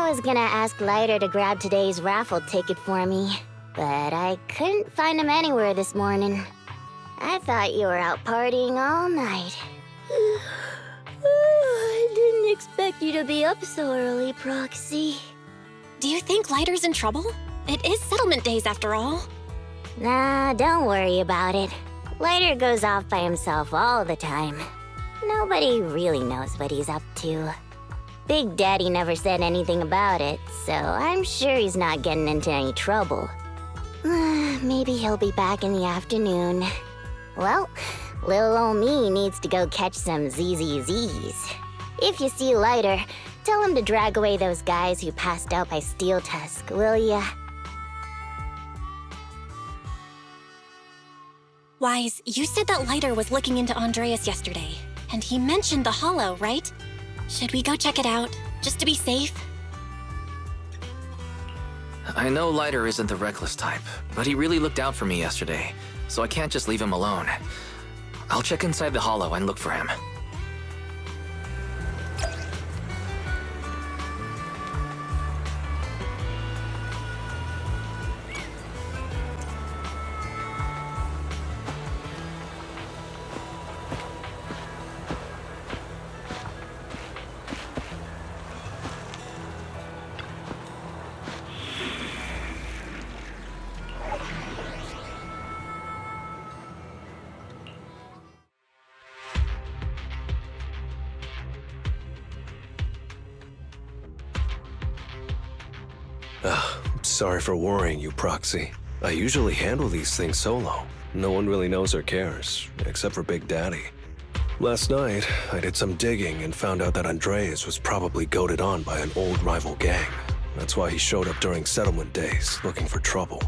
I was gonna ask Liter to grab today's raffle ticket for me, but I couldn't find him anywhere this morning. I thought you were out partying all night. I didn't expect you to be up so early, Proxy. Do you think Liter's in trouble? It is settlement days after all. Nah, don't worry about it. Liter goes off by himself all the time. Nobody really knows what he's up to. Big Daddy never said anything about it, so I'm sure he's not getting into any trouble. Maybe he'll be back in the afternoon. Well, little ol' me needs to go catch some ZZZs. If you see Liter, tell him to drag away those guys who passed out by Steel Tusk, will ya? Wise, you said that Liter was looking into Andreas yesterday, and he mentioned the Hollow, right? Should we go check it out, just to be safe? I know Liter isn't the reckless type, but he really looked out for me yesterday, so I can't just leave him alone. I'll check inside the Hollow and look for him. Sorry for worrying you, Proxy. I usually handle these things solo. No one really knows or cares, except for Big Daddy. Last night, I did some digging and found out that Andreas was probably goaded on by an old rival gang. That's why he showed up during settlement days, looking for trouble.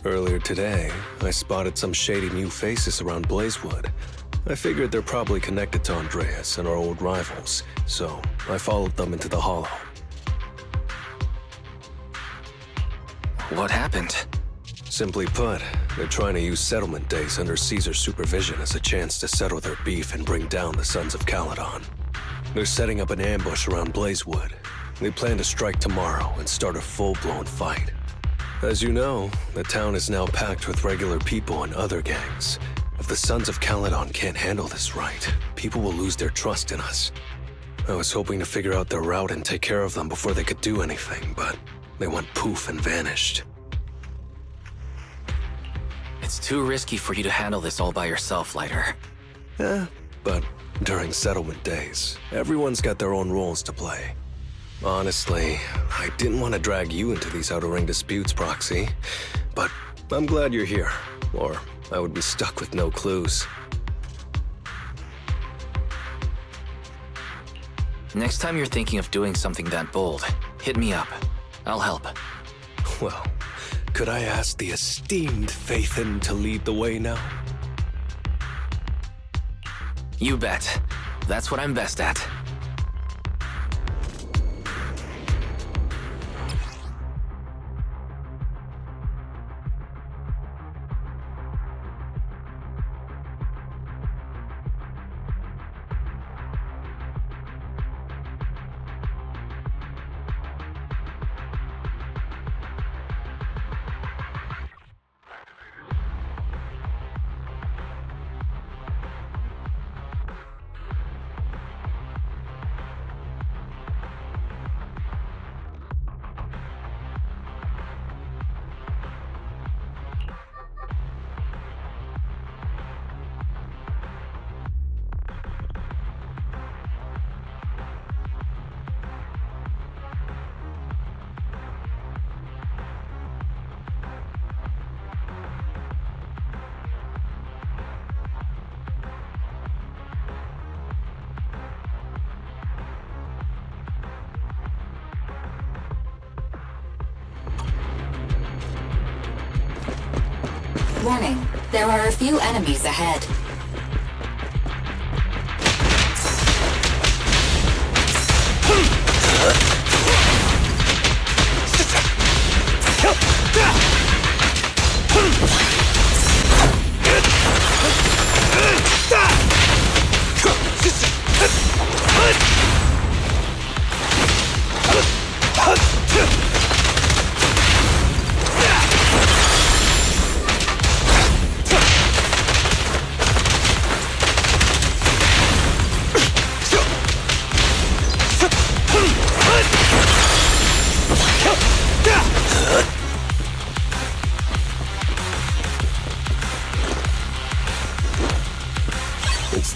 Earlier today, I spotted some shady new faces around Blazewood. I figured they're probably connected to Andreas and our old rivals, so I followed them into the Hollow. What happened? Simply put, they're trying to use settlement days under Caesar's supervision as a chance to settle their beef and bring down the Sons of Caledon. They're setting up an ambush around Blazewood. They plan to strike tomorrow and start a full-blown fight. As you know, the town is now packed with regular people and other gangs. If the Sons of Caledon can't handle this right, people will lose their trust in us. I was hoping to figure out their route and take care of them before they could do anything, but they went poof and vanished. It's too risky for you to handle this all by yourself, Liter. But during settlement days, everyone's got their own roles to play. Honestly, I didn't want to drag you into these outer ring disputes, Proxy, but I'm glad you're here, or I would be stuck with no clues. Next time you're thinking of doing something that bold, hit me up. I'll help. Well, could I ask the esteemed Faithin to lead the way now? You bet. That's what I'm best at. Warning, there are a few enemies ahead.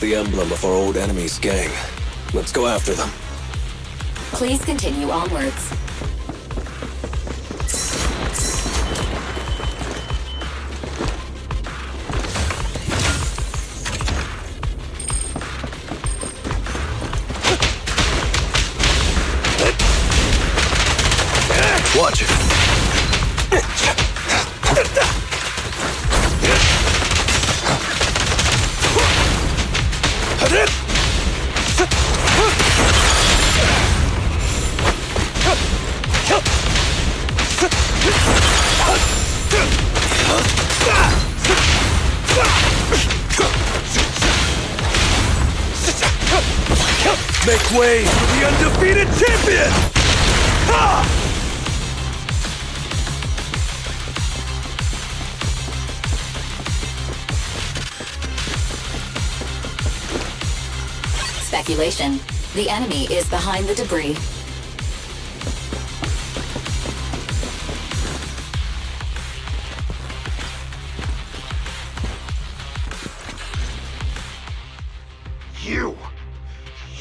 the emblem of our old enemy's gang. Let's go after them. Please continue onwards. Watch it. Make way for the undefeated champion! Ha! Speculation. The enemy is behind the debris.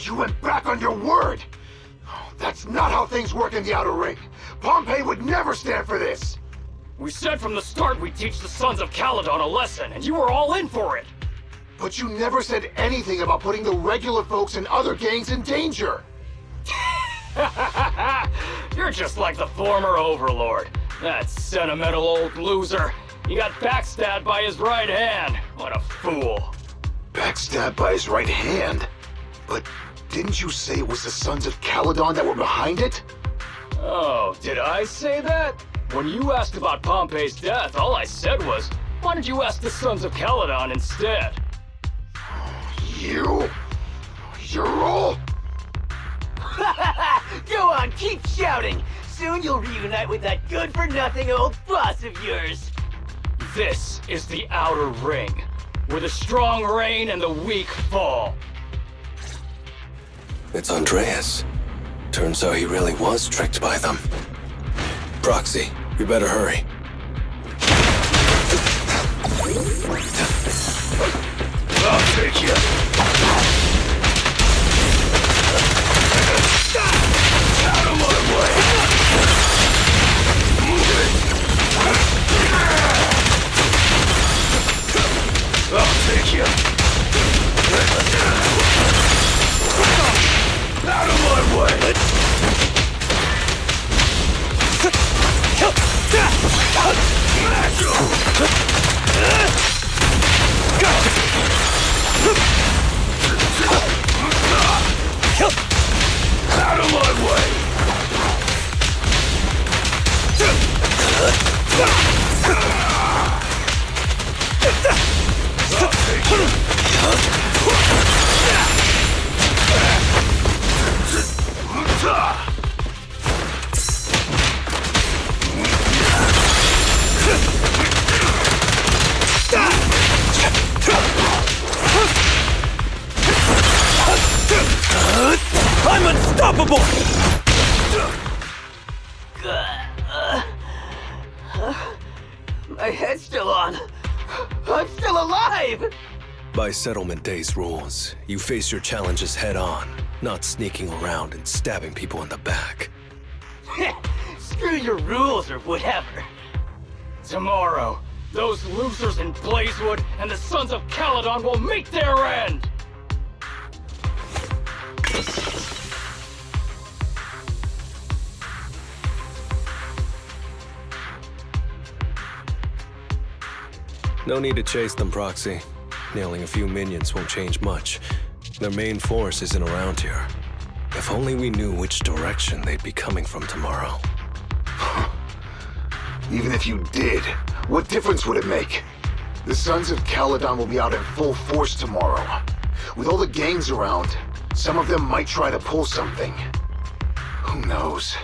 You went back on your word! That's not how things work in the Outer Ring. Pompeii would never stand for this! We said from the start we'd teach the Sons of Caledon a lesson, and you were all in for it! But you never said anything about putting the regular folks and other gangs in danger! You're just like the former Overlord. That sentimental old loser. He got backstabbed by his right hand. What a fool. Backstabbed by his right hand? But didn't you say it was the Sons of Caledon that were behind it? Oh, did I say that? When you asked about Pompey's death, all I said was, why don't you ask the Sons of Caledon instead? You're all... Go on, keep shouting! Soon you'll reunite with that good-for-nothing old boss of yours! This is the Outer Ring, where the strong reign and the weak fall. It's Andreas. Turns out he really was tricked by them. Proxy, we better hurry. I'll take you. Out of my way. Move it. I'll take you. Out of my way. Out of my way! I'm unstoppable! My head's still on. I'm still alive! By Settlement Day's rules, you face your challenges head on, not sneaking around and stabbing people in the back. Screw your rules or whatever. Tomorrow, those losers in Blazewood and the Sons of Caledon will meet their end! No need to chase them, Proxy. Nailing a few minions won't change much. Their main force isn't around here. If only we knew which direction they'd be coming from tomorrow. Even if you did, what difference would it make? The Sons of Caledon will be out in full force tomorrow. With all the gangs around, some of them might try to pull something. Who knows?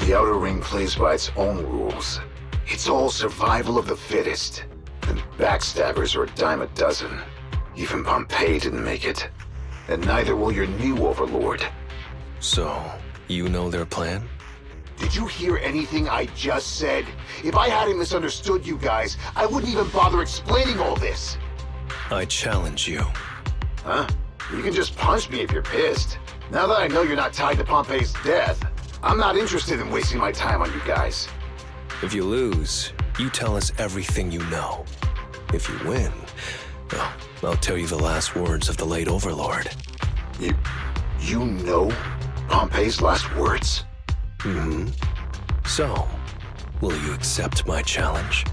The Outer Ring plays by its own rules. It's all survival of the fittest. And backstabbers are a dime a dozen. Even Pompeii didn't make it. And neither will your new overlord. So, you know their plan? Did you hear anything I just said? If I hadn't misunderstood you guys, I wouldn't even bother explaining all this. I challenge you. Huh? You can just punch me if you're pissed. Now that I know you're not tied to Pompey's death, I'm not interested in wasting my time on you guys. If you lose, you tell us everything you know. If you win, well, I'll tell you the last words of the late Overlord. You know Pompey's last words? Mm-hmm. So, will you accept my challenge?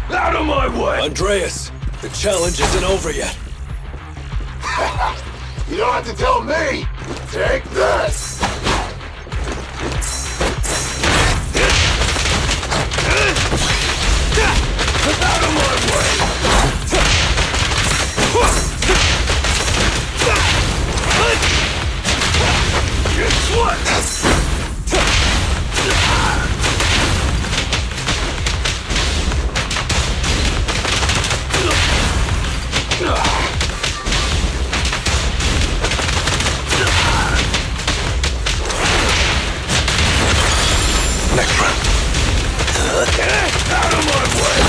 Out of my way! Andreas, the challenge isn't over yet. You don't have to tell me! Take this! Out of my way! Guess what? Next round. Out of my way!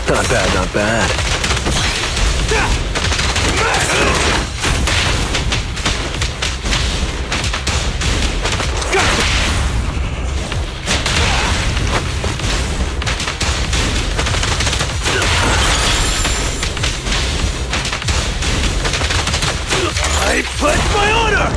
Not bad, not bad. I pledge my honor!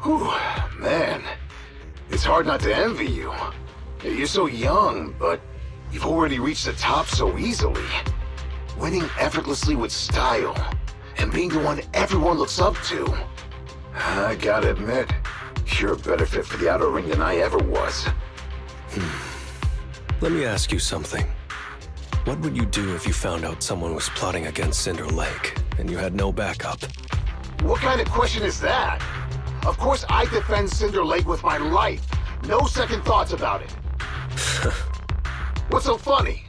Whew, man. It's hard not to envy you. You're so young, but you've already reached the top so easily. Winning effortlessly with style, and being the one everyone looks up to. I gotta admit, you're a better fit for the outer ring than I ever was. Let me ask you something. What would you do if you found out someone was plotting against Cinder Lake, and you had no backup? What kind of question is that? Of course I defend Cinder Lake with my life. No second thoughts about it. What's so funny?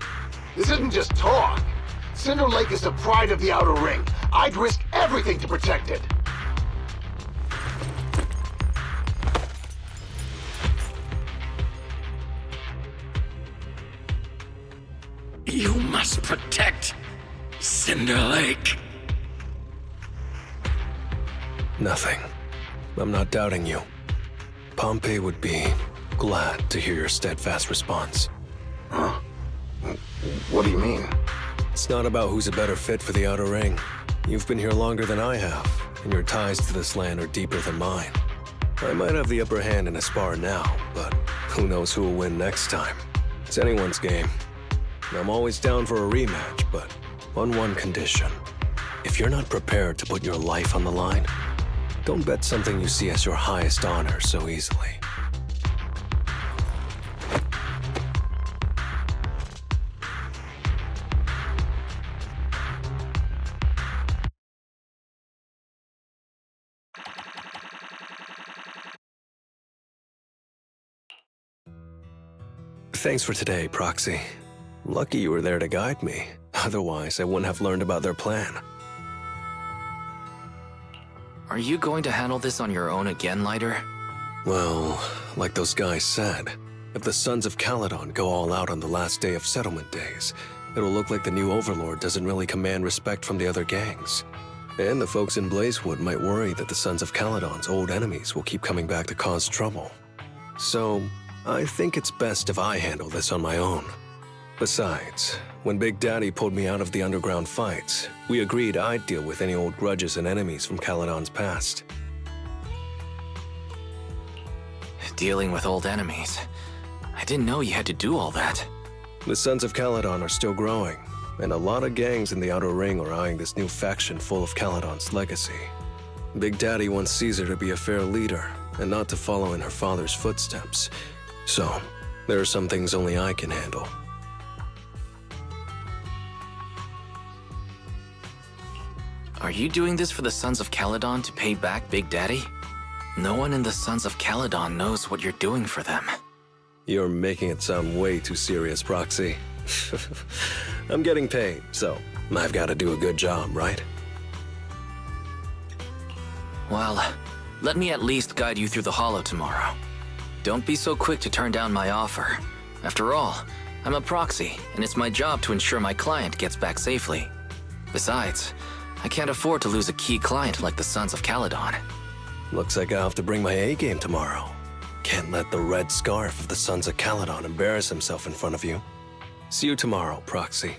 This isn't just talk. Cinder Lake is the pride of the Outer Ring. I'd risk everything to protect it. You must protect Cinder Lake. Nothing. I'm not doubting you. Pompey would be glad to hear your steadfast response. Huh? What do you mean? It's not about who's a better fit for the Outer Ring. You've been here longer than I have, and your ties to this land are deeper than mine. I might have the upper hand in a spar now, but who knows who will win next time. It's anyone's game. I'm always down for a rematch, but on one condition. If you're not prepared to put your life on the line, don't bet something you see as your highest honor so easily. Thanks for today, Proxy. Lucky you were there to guide me. Otherwise, I wouldn't have learned about their plan. Are you going to handle this on your own again, Liter? Well, like those guys said, if the Sons of Caledon go all out on the last day of settlement days, it'll look like the new Overlord doesn't really command respect from the other gangs. And the folks in Blazewood might worry that the Sons of Caledon's old enemies will keep coming back to cause trouble. So, I think it's best if I handle this on my own. Besides, when Big Daddy pulled me out of the underground fights, we agreed I'd deal with any old grudges and enemies from Caledon's past. Dealing with old enemies. I didn't know you had to do all that. The Sons of Caledon are still growing, and a lot of gangs in the Outer Ring are eyeing this new faction full of Caledon's legacy. Big Daddy wants Caesar to be a fair leader, and not to follow in her father's footsteps. So, there are some things only I can handle. Are you doing this for the Sons of Caledon to pay back Big Daddy? No one in the Sons of Caledon knows what you're doing for them. You're making it sound way too serious, Proxy. I'm getting paid, so I've got to do a good job, right? Well, let me at least guide you through the Hollow tomorrow. Don't be so quick to turn down my offer. After all, I'm a proxy, and it's my job to ensure my client gets back safely. Besides, I can't afford to lose a key client like the Sons of Caledon. Looks like I'll have to bring my A-game tomorrow. Can't let the red scarf of the Sons of Caledon embarrass himself in front of you. See you tomorrow, Proxy.